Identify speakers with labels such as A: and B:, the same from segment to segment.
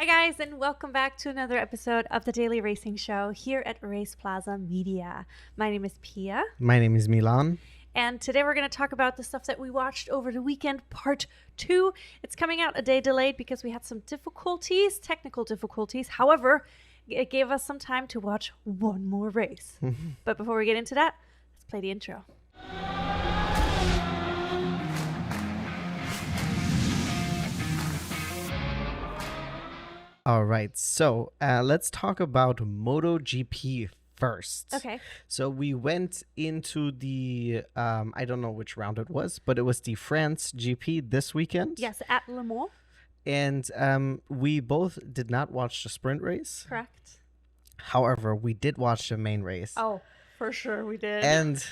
A: Hi guys, and welcome back to another episode of the Daily Racing Show here at RacePlazaMedia. My name is Pia,
B: My name is Milan.
A: and today we're going to talk about the stuff that we watched over the weekend, part 2. It's coming out a day delayed because we had some technical difficulties. However, it gave us some time to watch one more race. But before we get into that, let's play the intro.
B: All right, so let's talk about MotoGP first.
A: Okay.
B: So we went into the, I don't know which round it was, but it was the France GP this weekend.
A: Yes, at Le Mans.
B: And we both did not watch the sprint race.
A: Correct.
B: However, we did watch the main race.
A: Oh, for sure we did.
B: And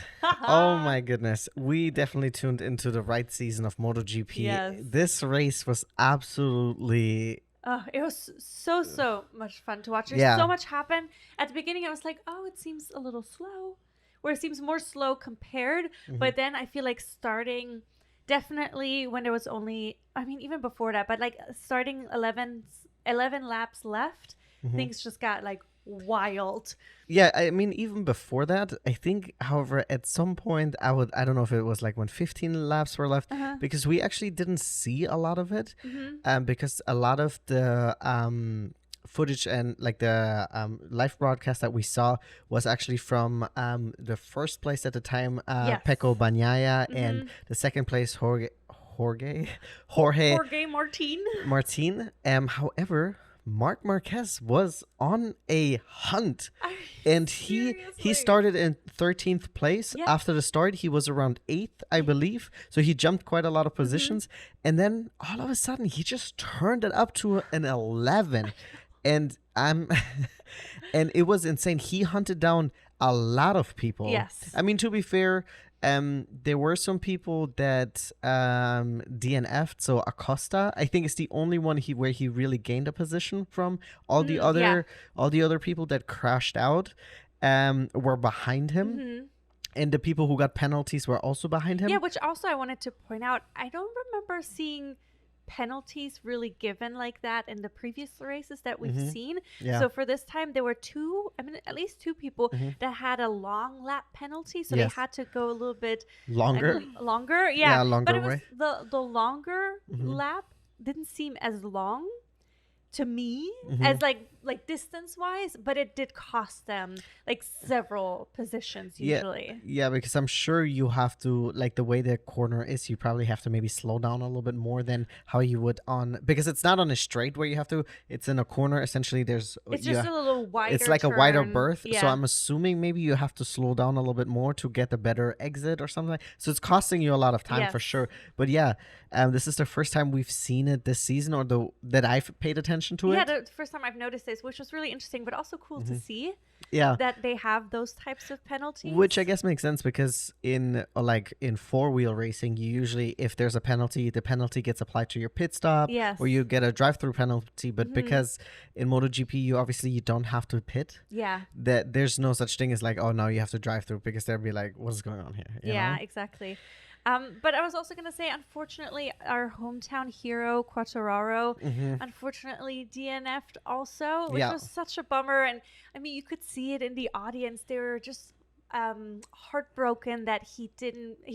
B: oh my goodness, we definitely tuned into the right season of MotoGP.
A: Yes.
B: This race was absolutely...
A: Oh, it was so much fun to watch. There's
B: Yeah.
A: so much happened. At the beginning, I was like, oh, it seems a little slow. Where it seems more slow compared. But then I feel like starting, definitely when there was only, I mean, even before that, but like starting 11 laps left, things just got like wild.
B: Yeah, I mean, even before that, I think, however, at some point, I don't know if it was like when 15 laps were left, because we actually didn't see a lot of it, because a lot of the footage and like the live broadcast that we saw was actually from the first place at the time,
A: Yes.
B: Pecco Bagnaia, and the second place, Jorge
A: Martin.
B: However, Marc Marquez was on a hunt, and he
A: Seriously?
B: started in 13th place.
A: Yeah.
B: After the start, he was around 8th, I believe. So he jumped quite a lot of positions, and then all of a sudden he just turned it up to an 11, and and it was insane. He hunted down a lot of people.
A: Yes.
B: I mean, to be fair, there were some people that DNF'd. So Acosta, I think, is the only one where he really gained a position from. All the other people that crashed out were behind him, and the people who got penalties were also behind him.
A: Yeah, which also I wanted to point out, I don't remember seeing penalties really given like that in the previous races that we've seen.
B: Yeah.
A: So for this time, there were at least two people that had a long lap penalty. So
B: Yes.
A: they had to go a little bit
B: Longer.
A: Longer,
B: Yeah,
A: yeah.
B: longer
A: But it was
B: way.
A: the longer lap didn't seem as long to me as like distance wise, but it did cost them like several positions usually.
B: Yeah, because I'm sure you have to, like, the way the corner is, you probably have to maybe slow down a little bit more than how you would on, because it's not on a straight where you have to, it's in a corner. Essentially,
A: It's just a little wider.
B: it's like a wider
A: turn.
B: berth.
A: Yeah.
B: So I'm assuming maybe you have to slow down a little bit more to get a better exit or something. So it's costing you a lot of time for
A: Yes.
B: sure. But yeah, this is the first time we've seen it this season, or that I've paid attention to
A: Yeah,
B: it.
A: the first time I've noticed this, which was really interesting, but also cool to see
B: Yeah.
A: that they have those types of penalties.
B: Which I guess makes sense, because in four-wheel racing, you usually, if there's a penalty, the penalty gets applied to your pit stop,
A: Yes.
B: or you get a drive-through penalty. But because in MotoGP, you don't have to pit,
A: Yeah.
B: that there's no such thing as like, oh, now you have to drive through, because they'll be like, what's going on here? You
A: Yeah,
B: know?
A: exactly. But I was also going to say, unfortunately, our hometown hero, Quartararo, unfortunately DNF'd also, which
B: Yeah.
A: was such a bummer. And I mean, you could see it in the audience. They were just heartbroken that he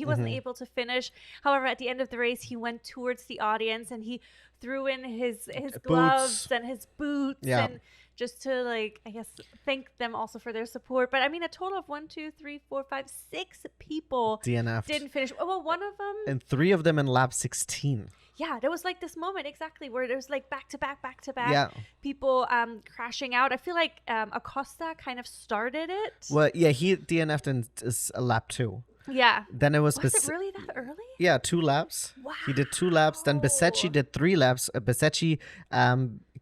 A: wasn't able to finish. However, at the end of the race, he went towards the audience and he threw in his gloves and his boots
B: Yeah.
A: and just to, like, I guess, thank them also for their support. But I mean, a total of 6 people
B: DNF'd.
A: didn't finish. Well, one of them,
B: And 3 of them in lap 16.
A: yeah, there was like this moment exactly where there was like back to back
B: Yeah.
A: people crashing out. I feel like Acosta kind of started it.
B: Well, yeah, he DNF'd in lap 2.
A: Yeah.
B: Then it was
A: Was it really that early?
B: Yeah, 2 laps. He did 2 laps. Then Besetti did 3 laps. Besetti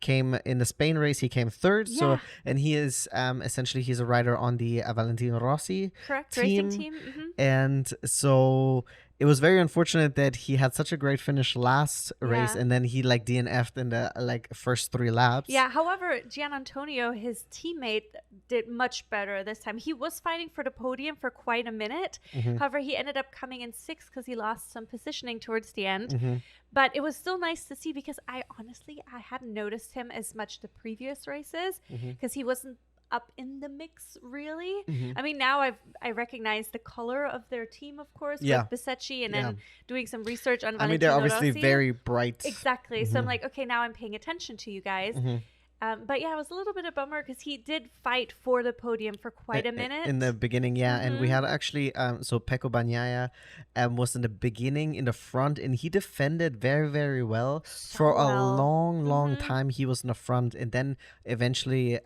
B: came in the Spain race. He came 3rd. So,
A: Yeah.
B: and he is essentially, he's a rider on the Valentino Rossi
A: Correct.
B: team.
A: Racing team.
B: And so it was very unfortunate that he had such a great finish last race,
A: Yeah.
B: and then he DNF'd in the first 3 laps.
A: Yeah. However, Gian Antonio, his teammate, did much better this time. He was fighting for the podium for quite a minute. However, he ended up coming in sixth because he lost some positioning towards the end. But it was still nice to see because I hadn't noticed him as much the previous races because he wasn't up in the mix really. I mean, now I recognize the color of their team, of course, with Bisecchi, and then doing some research on Valentino
B: they're obviously
A: Rossi.
B: very bright.
A: Exactly. So I'm like, okay, now I'm paying attention to you guys. But yeah, it was a little bit of a bummer because he did fight for the podium for quite a minute.
B: In the beginning, and we had actually, so Pecco Bagnaia was in the beginning in the front, and he defended very, very well. For a long time. He was in the front, and then eventually,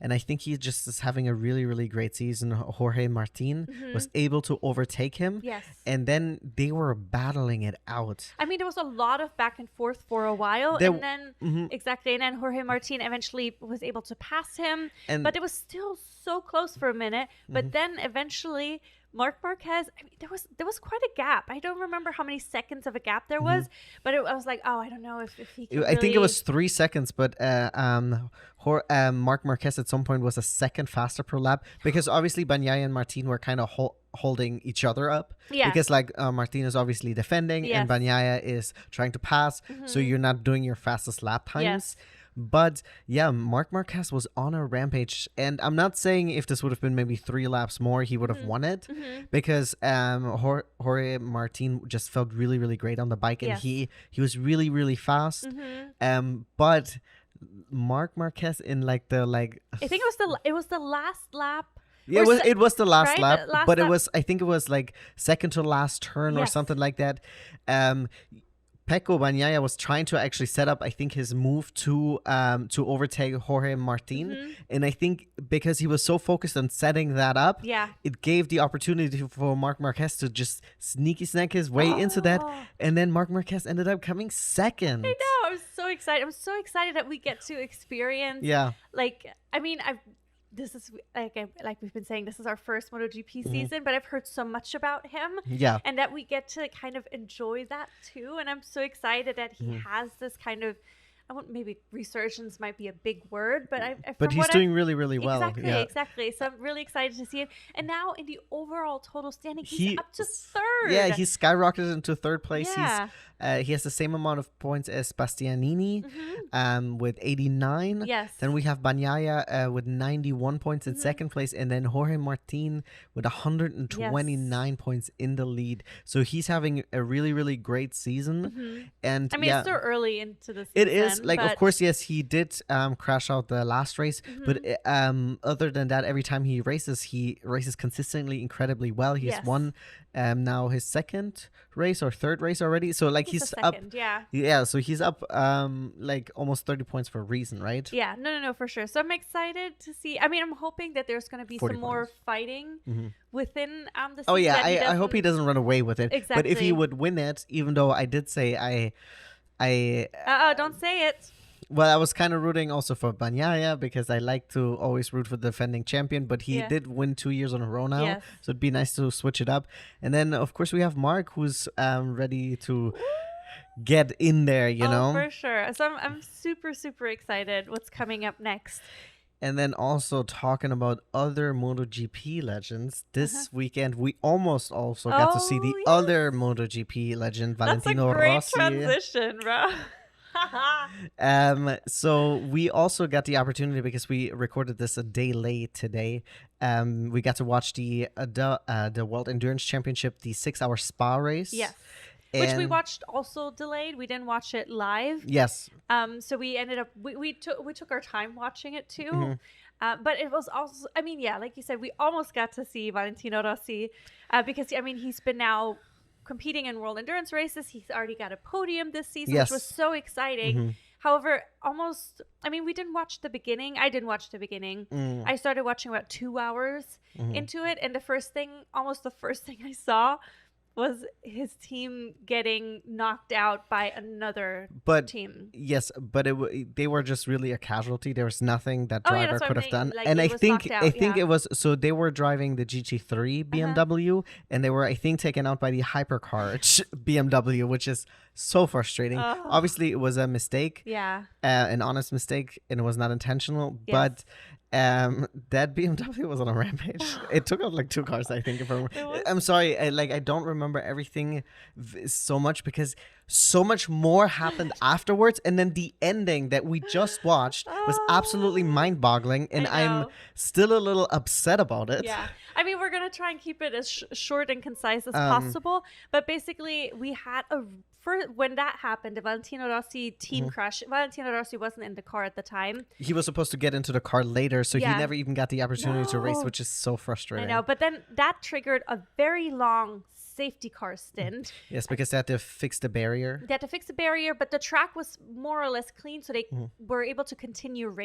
B: and I think he just is having a really, really great season. Jorge Martin was able to overtake him.
A: Yes.
B: And then they were battling it out.
A: I mean, there was a lot of back and forth for a while, and then exactly, and then Jorge Martin eventually was able to pass him, but it was still so close for a minute. But then eventually Marc Marquez, I mean, there was quite a gap. I don't remember how many seconds of a gap there was, but I was like, oh, I don't know if he can
B: I think it was 3 seconds, but Marc Marquez at some point was a second faster per lap because obviously Bagnaia and Martin were kind of holding each other up.
A: Yeah.
B: Because like Martin is obviously defending and Bagnaia is trying to pass, so you're not doing your fastest lap times.
A: Yes.
B: But yeah, Marc Marquez was on a rampage, and I'm not saying if this would have been maybe 3 laps more, he would have won it, because Jorge Martin just felt really, really great on the bike, and he was really, really fast. But Marc Marquez in I think
A: it was the last lap.
B: Yeah, it was the last lap, but
A: lap.
B: I think it was like second to last turn or something like that. Pecco Bagnaia was trying to actually set up, I think, his move to overtake Jorge Martin. And I think because he was so focused on setting that up, it gave the opportunity for Marc Marquez to just sneaky snack his way into that. And then Marc Marquez ended up coming second.
A: I know. I'm so excited. I'm so excited that we get to experience.
B: Yeah.
A: I mean, this is like we've been saying, this is our first MotoGP season, but I've heard so much about him, and that we get to kind of enjoy that too. And I'm so excited that he has this kind of, maybe resurgence might be a big word, but
B: he's doing really, really well.
A: Exactly. So I'm really excited to see him. And now in the overall total standing, he's up to third.
B: Yeah, he skyrocketed into third place. Yeah. He has the same amount of points as Bastianini, with 89.
A: Yes.
B: Then we have Bagnaia with 91 points in second place, and then Jorge Martin with 129 points in the lead. So he's having a really, really great season. And
A: I mean, it's still early into the season.
B: It is. Of course, yes, he did crash out the last race, but other than that, every time he races consistently incredibly well. He's won now his second race or third race already. So he's
A: second,
B: up. So he's up almost 30 points for a reason, right?
A: Yeah, no, for sure. So I'm excited to see. I mean, I'm hoping that there's going to be some more fighting within the season.
B: Oh yeah, I hope he doesn't run away with it.
A: Exactly.
B: But if he would win it, even though I did say
A: don't say it.
B: Well, I was kind of rooting also for Bagnaia because I like to always root for the defending champion, but he did win 2 years in a row now, so it'd be nice to switch it up. And then, of course, we have Mark, who's ready to get in there, you know?
A: For sure. So I'm super, super excited what's coming up next.
B: And then also talking about other MotoGP legends, this weekend we almost also got to see the other MotoGP legend, Valentino Rossi.
A: That's a great transition, bro.
B: So we also got the opportunity, because we recorded this a day late today. We got to watch the World Endurance Championship, the 6-hour Spa race.
A: Yes. Which we watched also delayed. We didn't watch it live.
B: Yes.
A: So we ended up we took our time watching it too. But it was also, I mean, yeah, like you said, we almost got to see Valentino Rossi because I mean, he's been now competing in World Endurance races. He's already got a podium this season, which was so exciting. However, we didn't watch the beginning. I didn't watch the beginning. I started watching about 2 hours into it, and the first thing I saw was his team getting knocked out by another team.
B: Yes, but they were just really a casualty. There was nothing that driver could have done.
A: Like,
B: and I think it was, so they were driving the GT3 BMW, and they were, I think, taken out by the Hypercar BMW, which is so frustrating. Obviously, it was a mistake.
A: Yeah.
B: An honest mistake, and it was not intentional. Yes. But that BMW was on a rampage. It took out like 2 cars, I think. I'm sorry, I don't remember everything so much because so much more happened afterwards, and then the ending that we just watched was absolutely mind-boggling, and I'm still a little upset about it.
A: Yeah, I mean, we're gonna try and keep it as short and concise as possible, but basically we had when that happened, the Valentino Rossi team crash. Valentino Rossi wasn't in the car at the time.
B: He was supposed to get into the car later, so he never even got the opportunity to race, which is so frustrating.
A: I know, but then that triggered a very long safety car stint.
B: Yes, because they had to fix the barrier.
A: They had to fix the barrier, but the track was more or less clean, so they were able to continue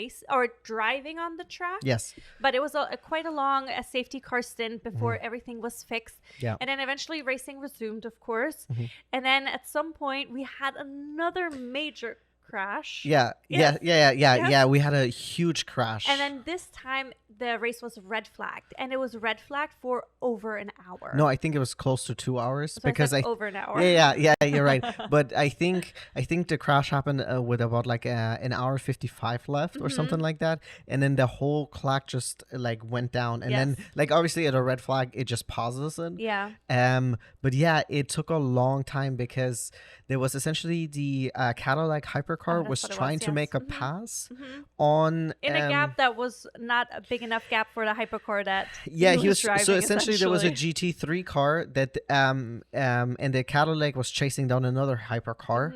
A: driving on the track.
B: Yes.
A: But it was quite a long safety car stint before everything was fixed.
B: Yeah.
A: And then eventually racing resumed, of course. And then at some point we had another major crash.
B: Yeah. We had a huge crash.
A: And then this time the race was red flagged, and it was red flagged for over an hour.
B: No, I think it was close to 2 hours because
A: over an hour.
B: Yeah, you're right. But I think the crash happened with about like an hour 55 left or something like that, and then the whole clock just like went down, and then like obviously at a red flag it just pauses it.
A: Yeah.
B: But yeah, it took a long time because there was essentially the Cadillac hypercar was trying to make a pass on
A: in a gap that was not a big enough gap for the hypercar that
B: he was
A: driving,
B: so essentially there was a GT3 car that and the Cadillac was chasing down another hypercar.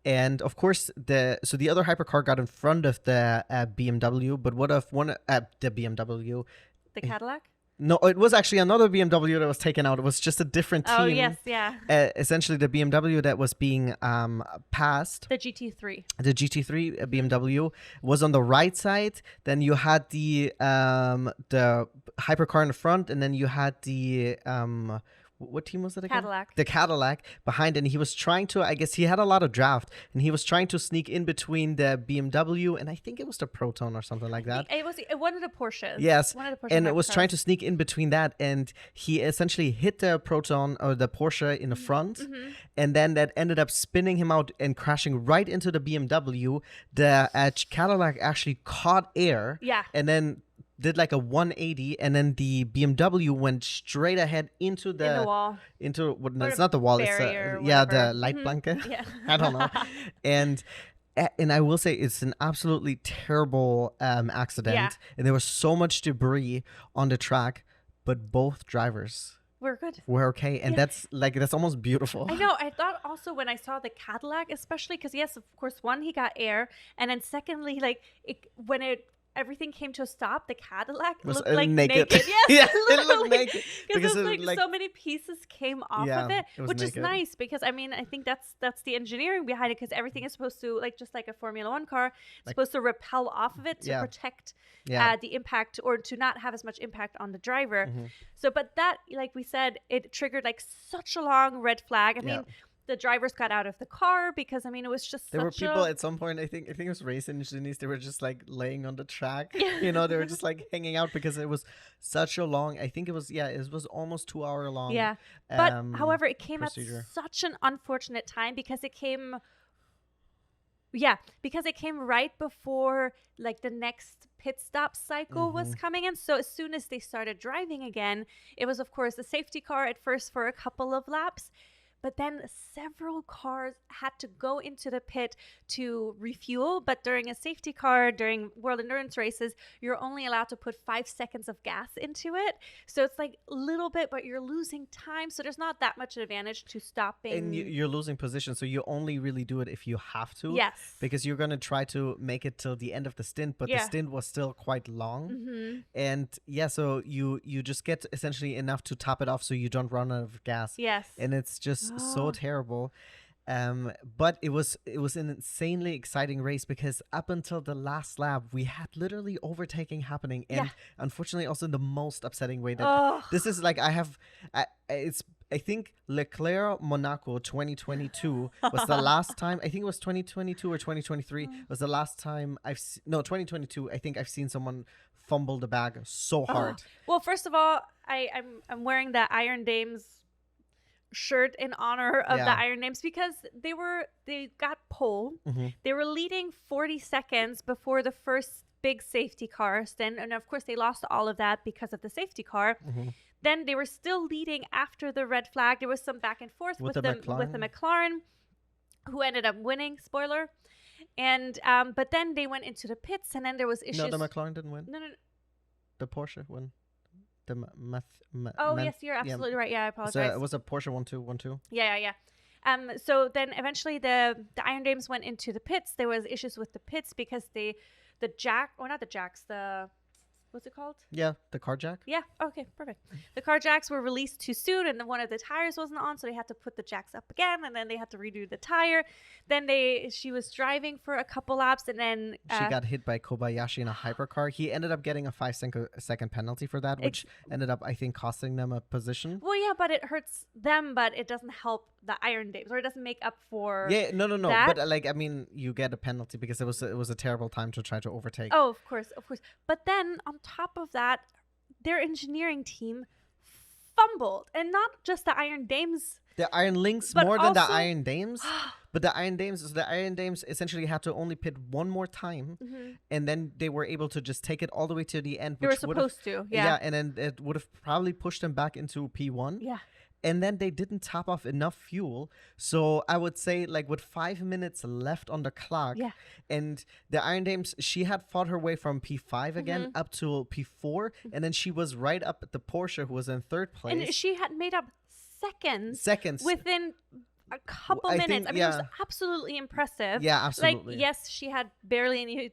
B: And of course, the other hypercar got in front of the BMW, but what if the BMW,
A: the Cadillac?
B: No, it was actually another BMW that was taken out. It was just a different team.
A: Oh, yes, yeah.
B: Essentially, the BMW that was being passed.
A: The GT3.
B: The GT3 BMW was on the right side. Then you had the hypercar in the front, and then you had the what team was it again?
A: Cadillac.
B: The Cadillac behind, and he was trying to, I guess he had a lot of draft, and he was trying to sneak in between the BMW, and I think it was the Proton or something like that.
A: It was one of the Porsches.
B: Yes,
A: one of the Porsche
B: and it was trying to sneak in between that, and he essentially hit the Proton or the Porsche in the front, and then that ended up spinning him out and crashing right into the BMW. The Cadillac actually caught air, and then did like a 180, and then the BMW went straight ahead into the
A: wall.
B: Into what? No, it's not the wall. It's the light blanket.
A: Yeah.
B: I don't know. And I will say it's an absolutely terrible accident, and there was so much debris on the track, but both drivers we're okay, and that's almost beautiful.
A: I know. I thought also when I saw the Cadillac, especially because yes, of course, one, he got air, and then secondly, like everything came to a stop, the Cadillac looked like naked. Yes,
B: yeah, it looked naked
A: because like so many pieces came off of it, which is nice because I mean I think that's the engineering behind it, because everything is supposed to, like, just like a Formula One car, it's supposed to repel off of it to protect the impact, or to not have as much impact on the driver. So, but that, like we said, it triggered like such a long red flag. I mean, the drivers got out of the car because I mean it was just
B: there were people at some point, I think it was race engineers, they were just like laying on the track. You know, they were just like hanging out because it was such a long, I think it was almost 2 hour long.
A: But however, it came at such an unfortunate time because it came right before like the next pit stop cycle was coming in. So as soon as they started driving again, it was of course a safety car at first for a couple of laps. But then several cars had to go into the pit to refuel. But during a safety car, during World Endurance races, you're only allowed to put 5 seconds of gas into it. So it's like a little bit, but you're losing time. So there's not that much advantage to stopping.
B: And you're losing position. So you only really do it if you have to.
A: Yes.
B: Because you're going to try to make it till the end of the stint. But the stint was still quite long. And so you just get essentially enough to top it off so you don't run out of gas.
A: Yes.
B: And it's just so terrible. But it was an insanely exciting race because up until the last lap we had literally overtaking happening, and unfortunately also in the most upsetting way that this is like I think Leclerc Monaco 2022 was the last time. I think it was 2022 or 2023 was the last time 2022 I think I've seen someone fumble the bag so hard.
A: Well, first of all, I'm wearing the Iron Dames shirt in honor of the Iron Names because they got pole. They were leading 40 seconds before the first big safety car. And of course, they lost all of that because of the safety car. Then they were still leading after the red flag. There was some back and forth with the McLaren, who ended up winning. Spoiler. And but then they went into the pits, and then there was issues.
B: No, the McLaren didn't win.
A: No.
B: The Porsche won.
A: Yes, you're absolutely right. Yeah, I apologize.
B: So it was a Porsche 1-2.
A: Yeah. So then eventually the Iron Dames went into the pits. There was issues with the pits because what's it called?
B: Yeah, the car jack.
A: Yeah. Okay, perfect. The car jacks were released too soon, and then one of the tires wasn't on, so they had to put the jacks up again, and then they had to redo the tire. Then she was driving for a couple laps, and then
B: she got hit by Kobayashi in a hypercar. He ended up getting a 5-second penalty for that, which ended up, I think, costing them a position.
A: Well, yeah, but it hurts them, but it doesn't help the Iron Dames, or it doesn't make up for.
B: Yeah, no.
A: That.
B: But like, I mean, you get a penalty because it was a terrible time to try to overtake.
A: Oh, of course. But then on top of that, their engineering team fumbled, and not just the Iron Dames.
B: The Iron Lynx more than the Iron Dames. But the Iron Dames essentially had to only pit one more time, and then they were able to just take it all the way to the end.
A: They were supposed to, yeah.
B: Yeah, and then it would have probably pushed them back into P1.
A: Yeah.
B: And then they didn't top off enough fuel. So I would say, like, with 5 minutes left on the clock, and the Iron Dames, she had fought her way from P5 again up to P4, and then she was right up at the Porsche, who was in third place.
A: And she had made up seconds within a couple minutes. It was absolutely impressive.
B: Yeah, absolutely.
A: Like, yes, she had barely any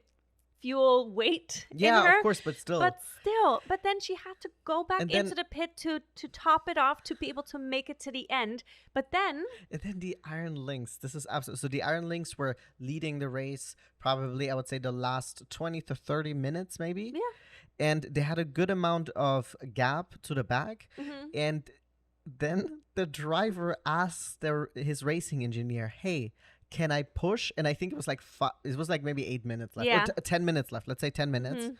A: fuel weight in
B: yeah,
A: her,
B: of course, but still,
A: but then she had to go back into the pit to top it off to be able to make it to the end. But then
B: the Iron Lynx, this is absolutely, so the Iron Lynx were leading the race probably, I would say, the last 20 to 30 minutes maybe, and they had a good amount of gap to the back, and then the driver asked his racing engineer, hey, can I push? And I think it was like maybe 8 minutes left.
A: Yeah.
B: Or 10 minutes left. Let's say 10 minutes.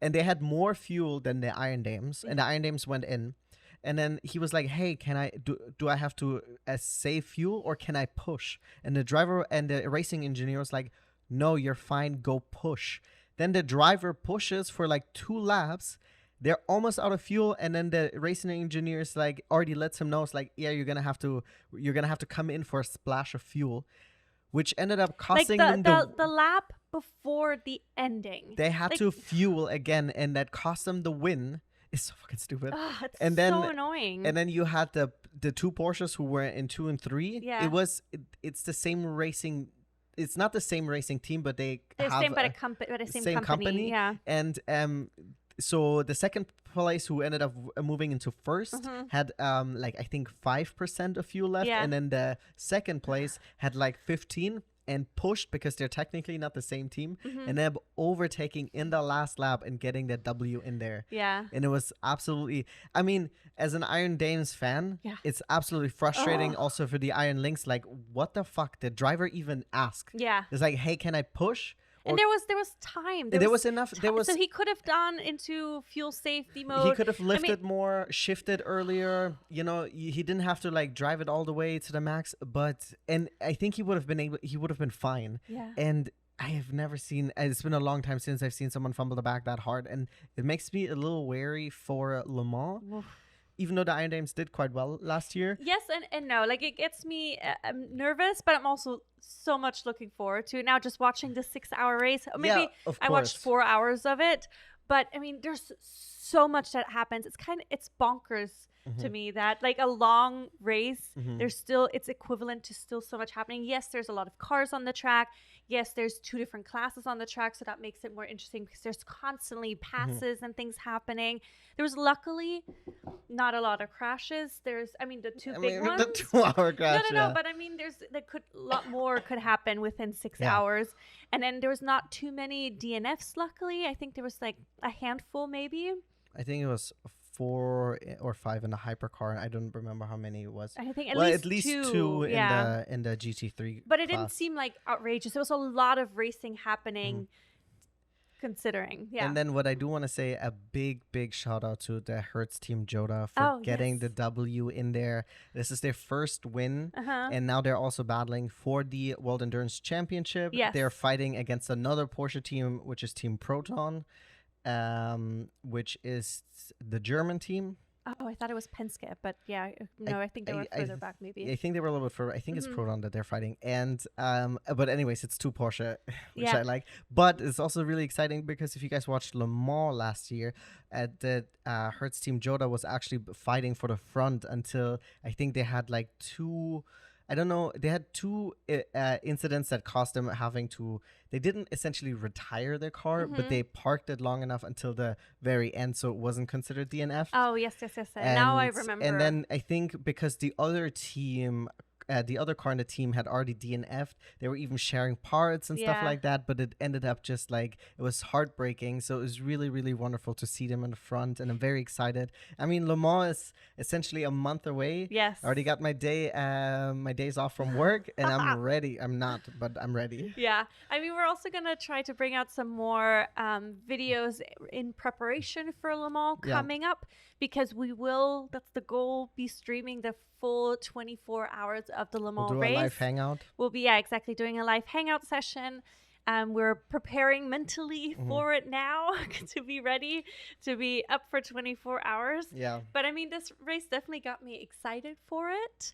B: And they had more fuel than the Iron Dames. And the Iron Dames went in. And then he was like, hey, can I do I have to save fuel or can I push? And the driver and the racing engineer was like, no, you're fine. Go push. Then the driver pushes for like 2 laps. They're almost out of fuel, and then the racing engineer is like already lets him know, it's like, yeah, you're gonna have to come in for a splash of fuel, which ended up costing them
A: the lap before the ending.
B: They had to fuel again, and that cost them the win. It's so fucking stupid.
A: It's so annoying.
B: And then you had the 2 Porsches who were in 2 and 3.
A: Yeah.
B: It's the same racing. It's not the same racing team, but they're have
A: same, but a same company. Yeah.
B: And so the second place, who ended up moving into first, had like I think 5% of fuel left, and then the second place had like 15 and pushed because they're technically not the same team, and then overtaking in the last lap and getting the W in there.
A: Yeah.
B: And it was absolutely, I mean, as an Iron Dames fan, it's absolutely frustrating also for the Iron Lynx. Like, what the fuck? The driver even asked.
A: Yeah.
B: It's like, hey, can I push?
A: And there was time.
B: There was enough.
A: So he could have gone into fuel safety mode.
B: He could have lifted more, shifted earlier. You know, he didn't have to like drive it all the way to the max. And I think he would have been fine.
A: Yeah.
B: And I have never seen. It's been a long time since I've seen someone fumble the back that hard, and it makes me a little wary for Le Mans. Oof. Even though the Iron Dames did quite well last year.
A: Yes and no. Like, it gets me nervous, but I'm also so much looking forward to it. Now, just watching the 6-hour race. Maybe I watched 4 hours of it. But, I mean, there's so much that happens. It's bonkers to me that, like, a long race, it's equivalent to still so much happening. Yes, there's a lot of cars on the track. Yes, there's 2 different classes on the track, so that makes it more interesting because there's constantly passes and things happening. There was luckily not a lot of crashes. The 2 big ones.
B: The 2-hour crash.
A: No. But I mean, a lot more could happen within 6 hours, and then there was not too many DNFs. Luckily, I think there was like a handful, maybe.
B: I think it was 4 or 5 in the hypercar. I don't remember how many it was.
A: I think
B: at least two in the GT3.
A: But it didn't seem like outrageous. There was a lot of racing happening. considering. Yeah.
B: And then what I do want to say, a big shout out to the Hertz team Joda for getting the W in there. This is their first win. And now they're also battling for the World Endurance Championship.
A: Yes.
B: They're fighting against another Porsche team, which is Team Proton, which is the German team.
A: Oh, I thought it was Penske, but yeah, no, I think they were further back maybe.
B: I think they were a little bit further. I think it's Proton that they're fighting. And, but anyways, it's two Porsche, which I like. But it's also really exciting because if you guys watched Le Mans last year, the Hertz team Joda was actually fighting for the front until I think they had like two... I don't know. They had two incidents that caused them having to... They didn't essentially retire their car, but they parked it long enough until the very end, so it wasn't considered DNF.
A: Oh, yes. Now I remember.
B: And then I think because the other team... the other car in the team had already DNF'd. They were even sharing parts and stuff like that, but it ended up just like, it was heartbreaking. So it was really, really wonderful to see them in the front, and I'm very excited. I mean, Le Mans is essentially a month away.
A: Yes.
B: I already got my days off from work, and I'm ready. I'm not, but I'm ready.
A: Yeah. I mean, we're also going to try to bring out some more videos in preparation for Le Mans coming up, because we will, that's the goal, be streaming the full 24 hours of the Le Mans
B: We'll do
A: race.
B: a live hangout.
A: We'll be, exactly, doing a live hangout session. We're preparing mentally for it now to be ready to be up for 24 hours.
B: Yeah.
A: But I mean, this race definitely got me excited for it.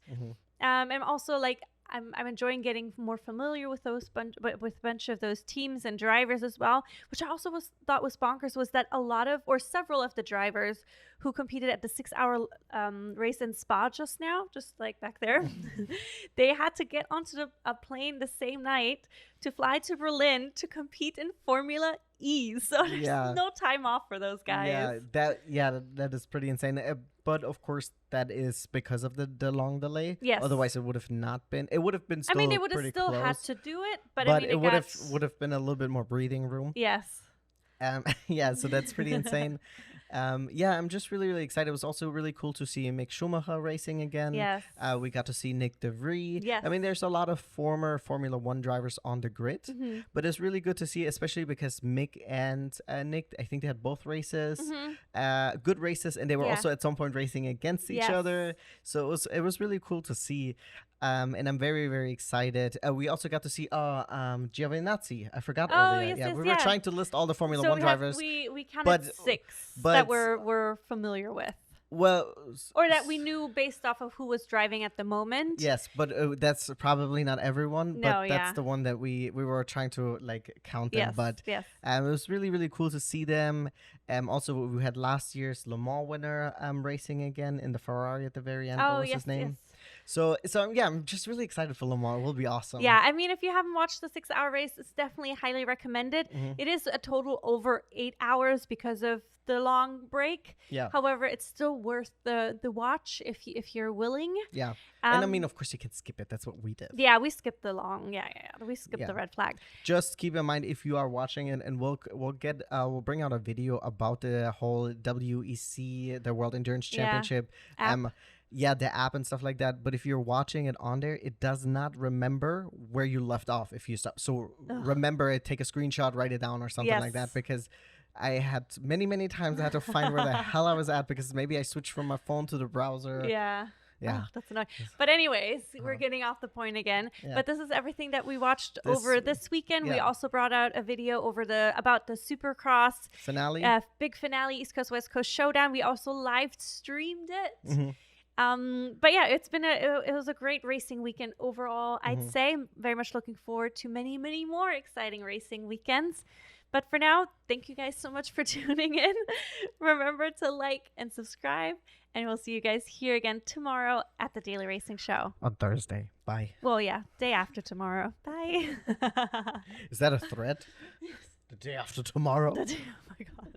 A: I'm also like, I'm enjoying getting more familiar with with a bunch of those teams and drivers as well, which I also thought was bonkers, was that a lot of, or several of the drivers who competed at the 6-hour race in Spa just like back there, they had to get onto a plane the same night to fly to Berlin to compete in Formula E. So there's no time off for those guys.
B: That is pretty insane. But of course, that is because of the long delay.
A: Yes.
B: Otherwise, it would have not been. It would have been still.
A: I mean, they would have still
B: close,
A: had to do it, but I mean,
B: it would have been a little bit more breathing room.
A: Yes.
B: So that's pretty insane. I'm just really, really excited. It was also really cool to see Mick Schumacher racing again.
A: Yes.
B: We got to see Nick De Vries.
A: Yes.
B: I mean, there's a lot of former Formula One drivers on the grid, but it's really good to see, especially because Mick and Nick, I think they had both races, good races, and they were also at some point racing against each other. So it was really cool to see. And I'm very, very excited. We also got to see Giovinazzi. I forgot earlier. We were trying to list all the Formula One drivers.
A: We counted 6 that we're familiar with.
B: Well,
A: or that we knew based off of who was driving at the moment.
B: Yes, but that's probably not everyone. But that's the one that we were trying to like count them. But it was really, really cool to see them. Also, we had last year's Le Mans winner racing again in the Ferrari at the very end. What was his name?
A: Yes.
B: So I'm just really excited for Le Mans. It will be awesome.
A: Yeah, I mean, if you haven't watched the 6-hour race, it's definitely highly recommended. It is a total over 8 hours because of the long break.
B: Yeah.
A: However, it's still worth the watch if you're willing.
B: Yeah. And I mean, of course, you can skip it. That's what we did.
A: Yeah, we skipped the long. Yeah. We skipped the red flag.
B: Just keep in mind, if you are watching it, and we'll bring out a video about the whole WEC, the World Endurance Championship. The app and stuff like that. But if you're watching it on there, it does not remember where you left off if you stop. So remember it, take a screenshot, write it down or something like that, because I had many times I had to find where the hell I was at, because maybe I switched from my phone to the browser.
A: Yeah.
B: Yeah.
A: Oh, that's annoying. But anyways, we're getting off the point again. Yeah. But this is everything that we watched over this weekend. We also brought out a video about the Supercross
B: finale.
A: Big finale, East Coast West Coast showdown. We also live streamed it. But yeah, it was a great racing weekend overall. I'd say I'm very much looking forward to many more exciting racing weekends. But for now, thank you guys so much for tuning in. Remember to like and subscribe, and we'll see you guys here again tomorrow at the Daily Racing Show.
B: On Thursday. Bye.
A: Well, yeah, day after tomorrow. Bye.
B: Is that a threat? The day after tomorrow?
A: Oh my God.